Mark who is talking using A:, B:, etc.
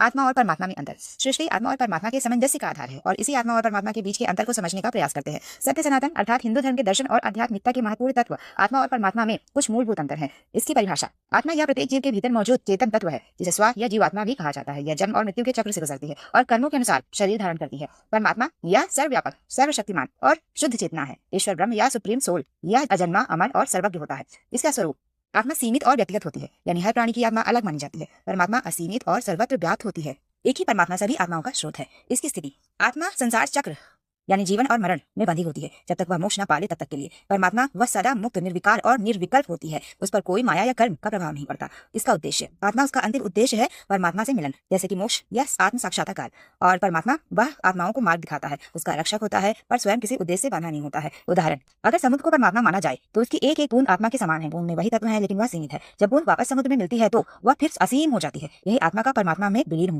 A: आत्मा और परमात्मा में अंतर। सृष्टि आत्मा और परमात्मा के सामंजस्य का आधार है और इसी आत्मा और परमात्मा के बीच के अंतर को समझने का प्रयास करते हैं। सत्य सनातन अर्थात हिंदू धर्म के दर्शन और आध्यात्मिकता के महत्वपूर्ण तत्व आत्मा और परमात्मा में कुछ मूलभूत अंतर है। इसकी परिभाषा। आत्मा या प्रत्येक जीव के भीतर मौजूद चेतन तत्व है, जिसे स्व या जीवात्मा भी कहा जाता है। यह जन्म और मृत्यु के चक्र से गुजरती है और कर्मों के अनुसार शरीर धारण करती है। परमात्मा या सर्वव्यापक, सर्वशक्तिमान और शुद्ध चेतना है। ईश्वर ब्रह्म या सुप्रीम सोल या अजन्मा, अमर और सर्वज्ञ होता है। इसका स्वरूप। आत्मा सीमित और व्यक्तिगत होती है, यानी हर प्राणी की आत्मा अलग मानी जाती है। परमात्मा असीमित और सर्वत्र व्याप्त होती है। एक ही परमात्मा सभी आत्माओं का स्रोत है। इसकी स्थिति। आत्मा संसार चक्र यानी जीवन और मरण में बंधी होती है जब तक वह मोक्ष न पाले तब तक के लिए। परमात्मा वह सदा मुक्त, निर्विकार और निर्विकल्प होती है। उस पर कोई माया या कर्म का प्रभाव नहीं पड़ता। इसका उद्देश्य। आत्मा उसका अंतिम उद्देश्य है परमात्मा से मिलन, जैसे कि मोक्ष या आत्म साक्षात्कार। और परमात्मा वह आत्माओं को मार्ग दिखाता है, उसका रक्षक होता है, पर स्वयं किसी उद्देश्य से बंधा नहीं होता है। उदाहरण, अगर समुद्र को परमात्मा माना जाए तो उसकी एक एक बूंद आत्मा के समान है। बूंद में वही तत्व है, लेकिन वह सीमित है। जब बूंद वापस समुद्र में मिलती है तो वह फिर असीम हो जाती है। यही आत्मा का परमात्मा में विलीन